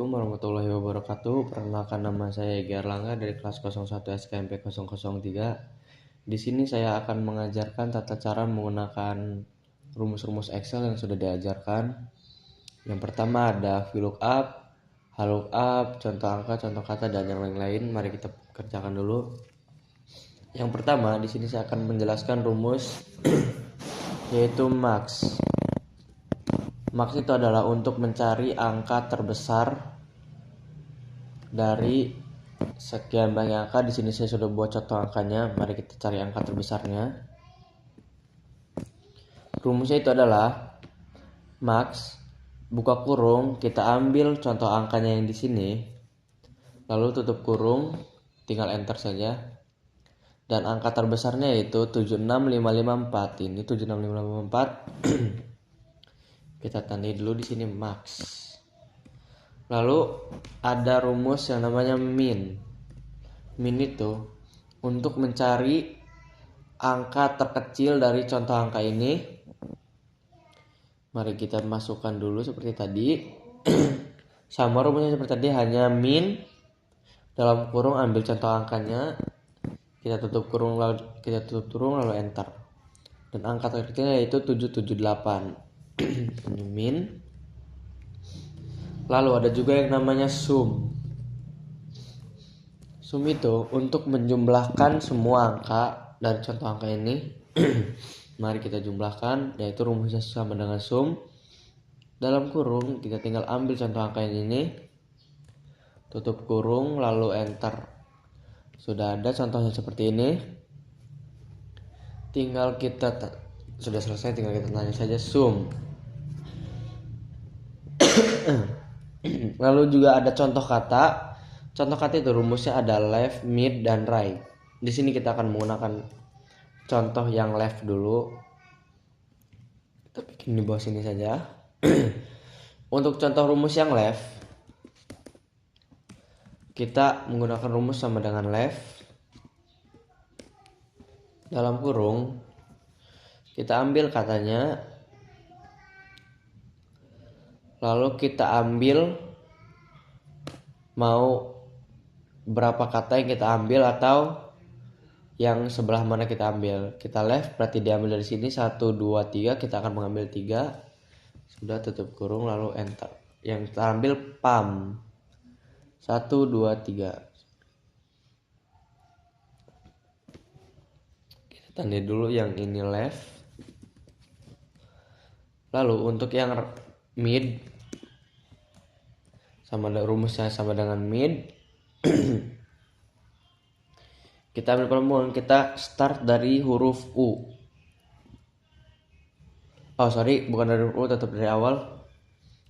Assalamualaikum warahmatullahi wabarakatuh. Perkenalkan, nama saya Egy Erlangga dari kelas 01 SKMP 003. Di sini saya akan mengajarkan tata cara menggunakan rumus-rumus Excel yang sudah diajarkan. Yang pertama ada VLOOKUP, HLOOKUP, contoh angka, contoh kata, dan yang lain-lain. Mari kita kerjakan dulu. Yang pertama, di sini saya akan menjelaskan rumus yaitu max. Max itu adalah untuk mencari angka terbesar dari sekian banyak angka. Di sini saya sudah buat contoh angkanya. Mari kita cari angka terbesarnya. Rumusnya itu adalah max, buka kurung, kita ambil contoh angkanya yang di sini, lalu tutup kurung, tinggal enter saja. Dan angka terbesarnya yaitu 76554. Ini 76554. Kita tandai dulu di sini max. Lalu ada rumus yang namanya min. Min itu untuk mencari angka terkecil dari contoh angka ini. Mari kita masukkan dulu seperti tadi. Sama rumusnya seperti tadi, hanya min dalam kurung ambil contoh angkanya, kita tutup kurung lalu enter. Dan angka terkecilnya yaitu 778. Min. Lalu ada juga yang namanya sum. Sum itu untuk menjumlahkan semua angka dari contoh angka ini. Mari kita jumlahkan, yaitu rumusnya sama dengan sum. Dalam kurung kita tinggal ambil contoh angka yang ini, tutup kurung lalu enter. Sudah ada contohnya seperti ini. Tinggal kita sudah selesai, tinggal kita tanya saja sum. Lalu juga ada contoh kata. Contoh kata itu rumusnya ada left, mid, dan right. Di sini kita akan menggunakan contoh yang left dulu. Kita bikin di bawah sini saja. Untuk contoh rumus yang left, kita menggunakan rumus sama dengan left. Dalam kurung kita ambil katanya, lalu kita ambil mau berapa kata yang kita ambil atau yang sebelah mana kita ambil. Kita left berarti diambil dari sini 1, 2, 3. Kita akan mengambil 3. Sudah, tutup kurung lalu enter. Yang kita ambil pam 1, 2, 3. Kita tandai dulu yang ini left. Lalu untuk yang mid, rumusnya sama dengan mid. Kita ambil pertemuan, kita start dari huruf U. Bukan dari huruf U, tetap dari awal.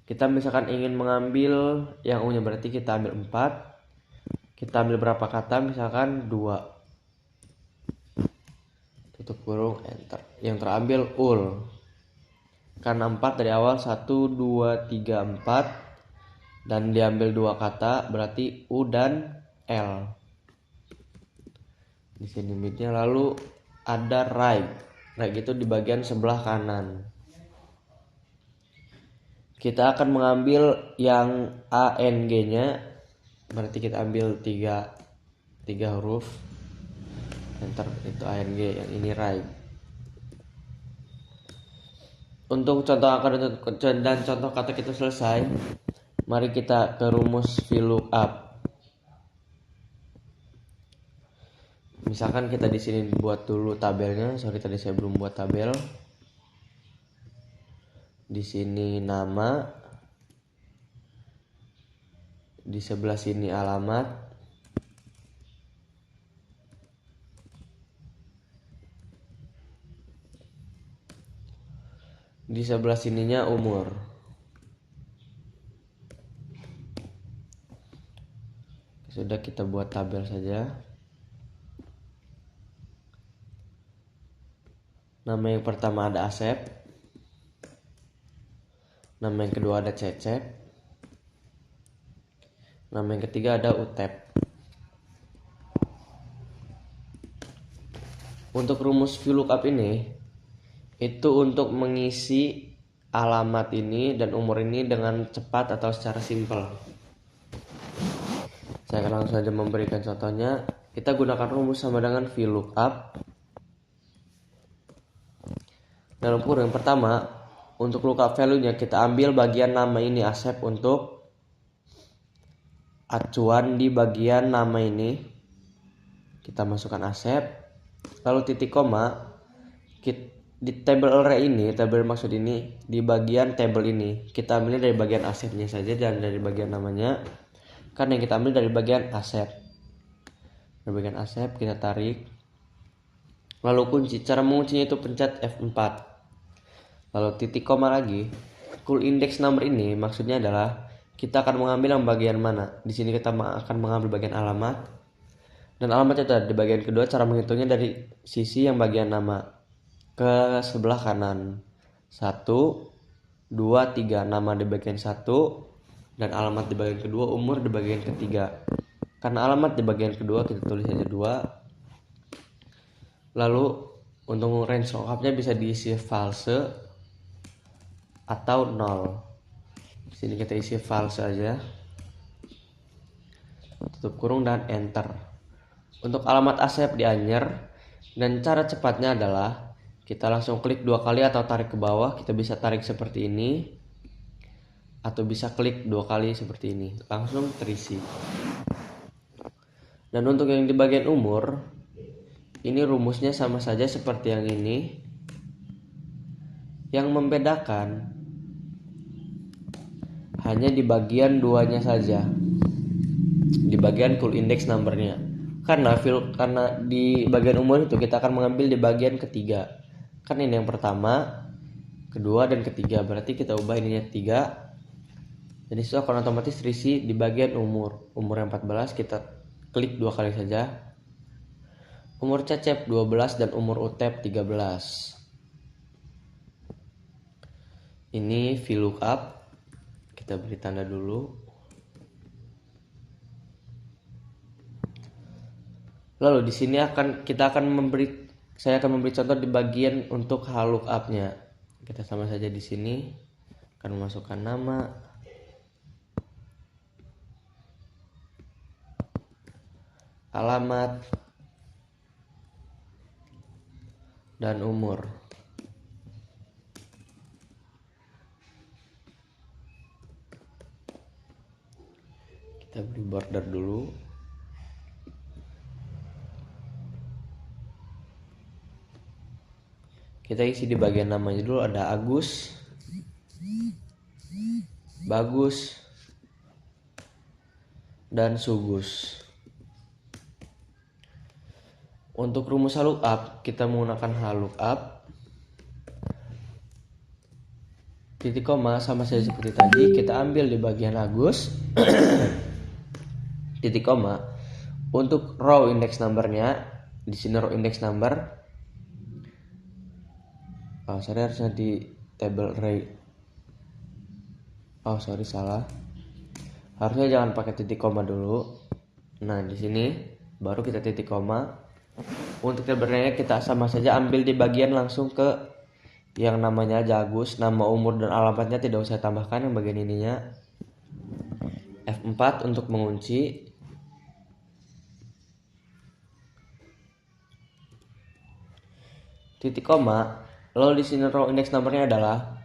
Kita misalkan ingin mengambil yang U nya, berarti kita ambil 4. Kita ambil berapa kata, misalkan 2. Tutup kurung, enter. Yang terambil ul. Karena 4 dari awal 1, 2, 3, 4. Dan diambil 2 kata, berarti U dan L. Di sini midnya. Lalu ada right. Right itu di bagian sebelah kanan. Kita akan mengambil yang ANG-nya, berarti kita ambil 3 huruf. Enter, itu ANG, yang ini right. Untuk contoh angka dan contoh kata kita selesai. Mari kita ke rumus VLOOKUP. Misalkan kita di sini buat dulu tabelnya. Tadi saya belum buat tabel. Di sini nama, di sebelah sini alamat, di sebelah sininya umur. Sudah, kita buat tabel saja. Nama yang pertama ada Asep. Nama yang kedua ada Cecep. Nama yang ketiga ada Utep. Untuk rumus VLOOKUP ini itu untuk mengisi alamat ini dan umur ini dengan cepat atau secara simpel. Saya akan langsung saja memberikan contohnya. Kita gunakan rumus sama dengan VLOOKUP. Dalam kurung pertama, untuk lookup value-nya kita ambil bagian nama ini Asep untuk acuan di bagian nama ini. Kita masukkan Asep. Lalu titik koma di table array ini, table maksud ini di bagian table ini kita ambilnya dari bagian Asepnya saja dan dari bagian namanya. Karena yang kita ambil dari bagian Asep. Dari bagian Asep kita tarik. Lalu kunci, cara menguncinya itu pencet F4. Lalu titik koma lagi. Cool index number ini maksudnya adalah kita akan mengambil yang bagian mana. Di sini kita akan mengambil bagian alamat. Dan alamatnya itu ada di bagian kedua. Cara menghitungnya dari sisi yang bagian nama ke sebelah kanan. 1, 2, 3. Nama di bagian 1 dan alamat di bagian kedua, umur di bagian ketiga. Karena alamat di bagian kedua kita tulis saja 2. Lalu untuk range lookupnya bisa diisi false atau 0. Di sini kita isi false aja. Tutup kurung dan enter. Untuk alamat Asep di Anyer, dan cara cepatnya adalah kita langsung klik 2 kali atau tarik ke bawah. Kita bisa tarik seperti ini atau bisa klik 2 kali seperti ini, langsung terisi. Dan untuk yang di bagian umur, ini rumusnya sama saja seperti yang ini. Yang membedakan hanya di bagian 2-nya saja, di bagian cool index number-nya. Karena di bagian umur itu kita akan mengambil di bagian ketiga. Kan ini yang pertama, kedua, dan ketiga. Berarti kita ubah ininya 3. Jadi itu akan otomatis terisi di bagian umur. Umur yang 14 kita klik 2 kali saja. Umur Cecep 12 dan umur Utep 13. Ini VLOOKUP. Kita beri tanda dulu. Lalu di sini saya akan memberi contoh di bagian untuk lookup-nya. Kita sama saja di sini akan memasukkan nama, alamat, dan umur. Kita beri border dulu. Kita isi di bagian namanya dulu, ada Agus, Bagus, dan Sugus. Untuk rumus lookup kita menggunakan lookup. Titik koma sama saja seperti tadi, kita ambil di bagian Agus. Titik koma. Untuk row index number-nya, di sini row index number. Harusnya di table array. Salah. Harusnya jangan pakai titik koma dulu. Nah, di sini baru kita titik koma. Untuk table array kita sama saja ambil di bagian langsung ke yang namanya aja Agus, nama, umur, dan alamatnya tidak usah tambahkan yang bagian ininya. F4 untuk mengunci. Titik koma. Lalu di sini row index number-nya adalah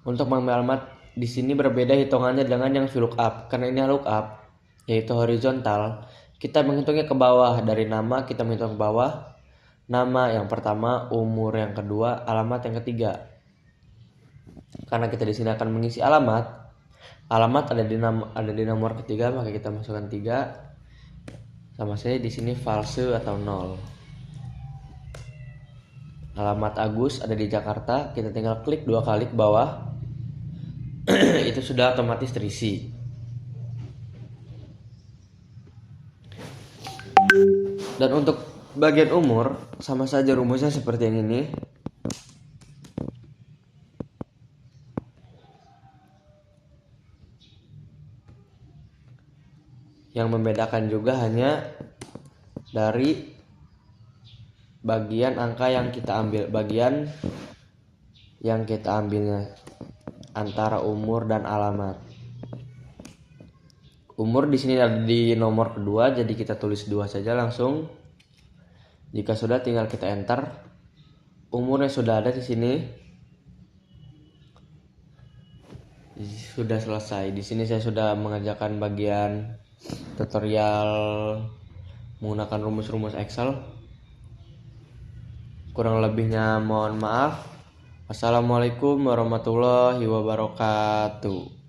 untuk mengambil alamat. Di sini berbeda hitungannya dengan yang VLOOKUP. Karena ini lookup yaitu horizontal, kita menghitungnya ke bawah. Dari nama kita menghitung ke bawah. Nama yang pertama, umur yang kedua, alamat yang ketiga. Karena kita di sini akan mengisi alamat. Alamat ada di nomor ketiga, maka kita masukkan 3. Sama saja di sini false atau 0. Alamat Agus ada di Jakarta, kita tinggal klik 2 kali ke bawah. Itu sudah otomatis terisi. Dan untuk bagian umur sama saja rumusnya seperti yang ini. Yang membedakan juga hanya dari bagian angka yang kita ambil, bagian yang kita ambilnya antara umur dan alamat. Umur di sini ada di nomor kedua, jadi kita tulis 2 saja langsung. Jika sudah tinggal kita enter. Umurnya sudah ada di sini. Sudah selesai. Di sini saya sudah mengerjakan bagian tutorial menggunakan rumus-rumus Excel. Kurang lebihnya mohon maaf. Assalamualaikum warahmatullahi wabarakatuh.